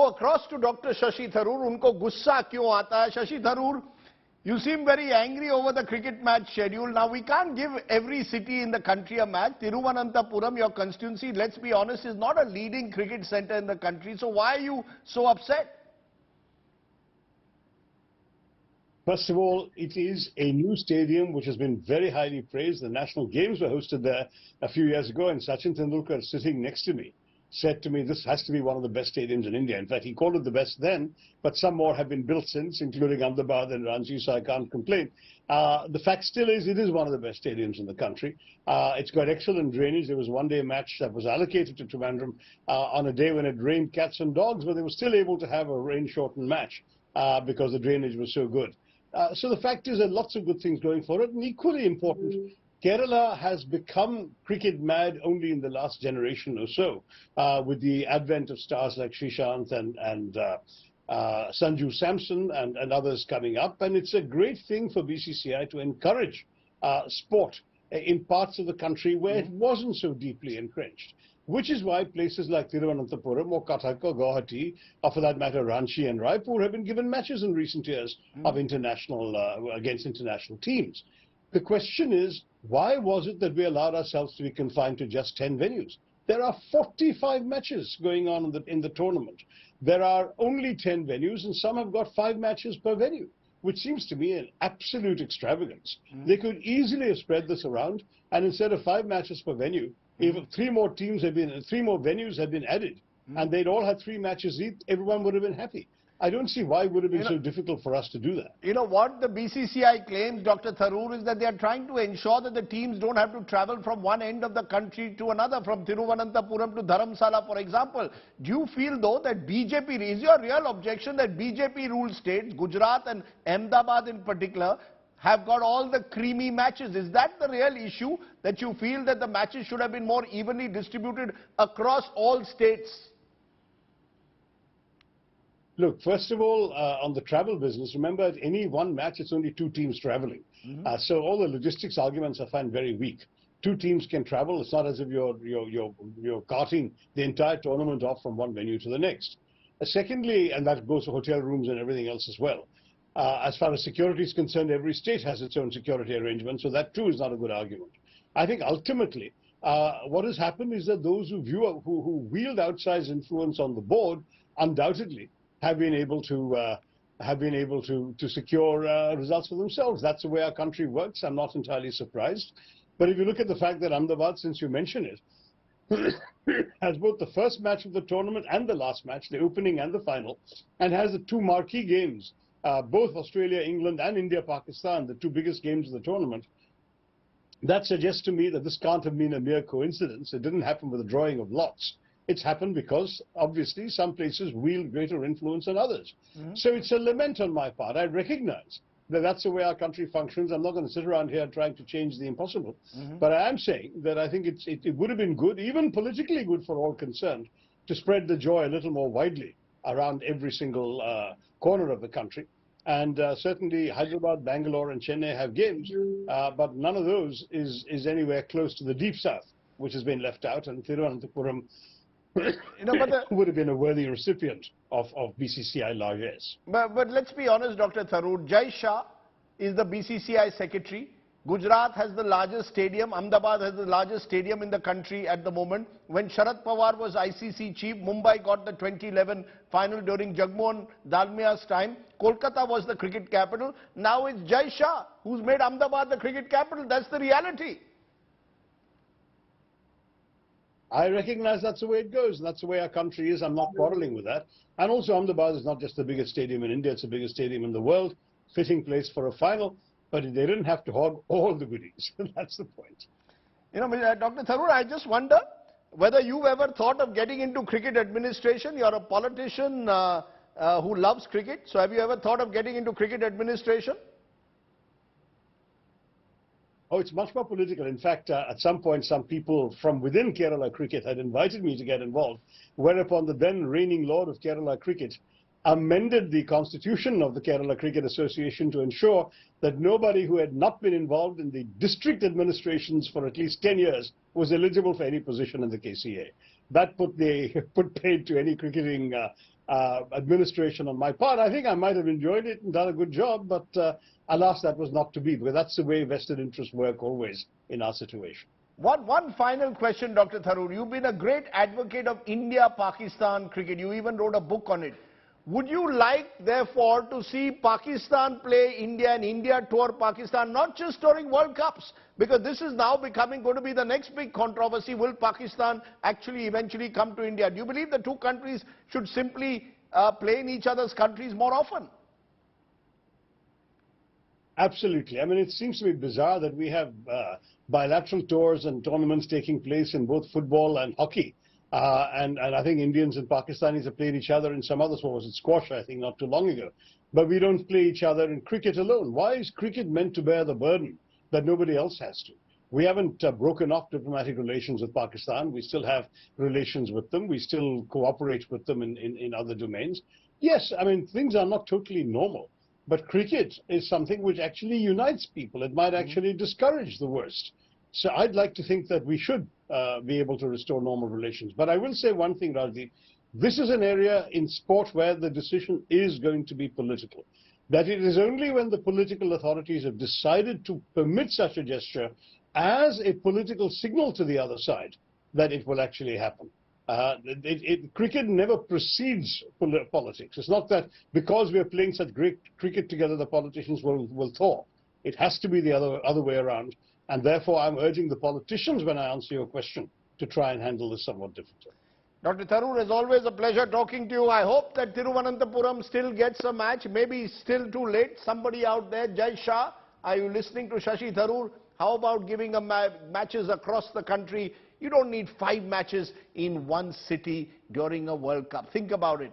go across to Dr. Shashi Tharoor. Unko gussa kyun aata hai? Shashi Tharoor, you seem very angry over the cricket match schedule. Now, we can't give every city in the country a match. Thiruvananthapuram, your constituency, let's be honest, is not a leading cricket center in the country. So why are you so upset? First of all, it is a new stadium which has been very highly praised. The national games were hosted there a few years ago, and Sachin Tendulkar, sitting next to me, said to me, this has to be one of the best stadiums in India. In fact, he called it the best then, but some more have been built since, including Ahmedabad and Ranchi, so I can't complain. The fact still is, it is one of the best stadiums in the country. It's got excellent drainage. There was one day match that was allocated to Trivandrum on a day when it rained cats and dogs, but they were still able to have a rain-shortened match because the drainage was so good. So the fact is that lots of good things going for it, and equally important, Kerala has become cricket mad only in the last generation or so, with the advent of stars like Srishant and Sanju Samson and others coming up, and it's a great thing for BCCI to encourage sport in parts of the country where it wasn't so deeply entrenched. Which is why places like Thiruvananthapuram or Cuttack or Guwahati, or for that matter Ranchi and Raipur, have been given matches in recent years of against international teams. The question is, why was it that we allowed ourselves to be confined to just 10 venues? There are 45 matches going on in the tournament. There are only 10 venues, and some have got 5 matches per venue, which seems to me an absolute extravagance. They could easily have spread this around, and instead of 5 matches per venue, if 3 more venues had been added, and they'd all had 3 matches each, everyone would have been happy. I don't see why it would have been so difficult for us to do that. You know what the BCCI claims, Dr. Tharoor, is that they are trying to ensure that the teams don't have to travel from one end of the country to another, from Thiruvananthapuram to Dharamsala, for example. Do you feel, though, that BJP, is your real objection that BJP-ruled states, Gujarat and Ahmedabad in particular, have got all the creamy matches? Is that the real issue, that you feel that the matches should have been more evenly distributed across all states? Look, first of all, on the travel business, remember at any one match, it's only 2 teams traveling. So all the logistics arguments I find very weak. 2 teams can travel. It's not as if you're carting the entire tournament off from one venue to the next. Secondly, and that goes for hotel rooms and everything else as well. As far as security is concerned, every state has its own security arrangement, so that too is not a good argument. I think ultimately, what has happened is that those who wield outsized influence on the board undoubtedly have been able to secure results for themselves. That's the way our country works. I'm not entirely surprised. But if you look at the fact that Ahmedabad, since you mention it, has both the first match of the tournament and the last match, the opening and the final, and has the 2 marquee games, both Australia, England, and India, Pakistan, the 2 biggest games of the tournament, that suggests to me that this can't have been a mere coincidence. It didn't happen with a drawing of lots. It's happened because, obviously, some places wield greater influence than others. So it's a lament on my part. I recognize that that's the way our country functions. I'm not going to sit around here trying to change the impossible. But I am saying that I think it would have been good, even politically good for all concerned, to spread the joy a little more widely around every single corner of the country. And certainly Hyderabad, Bangalore and Chennai have games, but none of those is anywhere close to the deep south, which has been left out, and Thiruvananthapuram would have been a worthy recipient of BCCI largesse. But let's be honest, Dr. Tharoor, Jai Shah is the BCCI secretary. Gujarat has the largest stadium. Ahmedabad has the largest stadium in the country at the moment. When Sharad Pawar was ICC chief, Mumbai got the 2011 final during Jagmohan Dalmia's time. Kolkata was the cricket capital. Now it's Jai Shah who's made Ahmedabad the cricket capital. That's the reality. I recognize that's the way it goes. That's the way our country is. I'm not quarreling with that. And also Ahmedabad is not just the biggest stadium in India. It's the biggest stadium in the world. Fitting place for a final. But they didn't have to hog all the goodies. That's the point. You know, Dr. Tharoor, I just wonder whether you've ever thought of getting into cricket administration. You're a politician who loves cricket. So have you ever thought of getting into cricket administration? Oh, it's much more political. In fact, at some point, some people from within Kerala cricket had invited me to get involved, whereupon the then reigning lord of Kerala cricket amended the constitution of the Kerala Cricket Association to ensure that nobody who had not been involved in the district administrations for at least 10 years was eligible for any position in the KCA. That put paid to any cricketing administration on my part. I think I might have enjoyed it and done a good job, but alas, that was not to be, because that's the way vested interests work always in our situation. One final question, Dr. Tharoor. You've been a great advocate of India-Pakistan cricket. You even wrote a book on it. Would you like, therefore, to see Pakistan play India and India tour Pakistan, not just during World Cups? Because this is now going to be the next big controversy. Will Pakistan actually eventually come to India? Do you believe the two countries should simply play in each other's countries more often? Absolutely. I mean, it seems to be bizarre that we have bilateral tours and tournaments taking place in both football and hockey. And I think Indians and Pakistanis have played each other in some other sports, in squash, I think, not too long ago. But we don't play each other in cricket alone. Why is cricket meant to bear the burden that nobody else has to? We haven't broken off diplomatic relations with Pakistan. We still have relations with them. We still cooperate with them in other domains. Yes, I mean, things are not totally normal. But cricket is something which actually unites people. It might actually discourage the worst. So I'd like to think that we should be able to restore normal relations. But I will say one thing, Rajdeep. This is an area in sport where the decision is going to be political. That it is only when the political authorities have decided to permit such a gesture as a political signal to the other side that it will actually happen. Cricket never precedes politics. It's not that because we are playing such great cricket together, the politicians will thaw. It has to be the other way around. And therefore, I'm urging the politicians, when I answer your question, to try and handle this somewhat differently. Dr. Tharoor, it's always a pleasure talking to you. I hope that Thiruvananthapuram still gets a match. Maybe it's still too late. Somebody out there, Jai Shah, are you listening to Shashi Tharoor? How about giving matches across the country? You don't need 5 matches in one city during a World Cup. Think about it.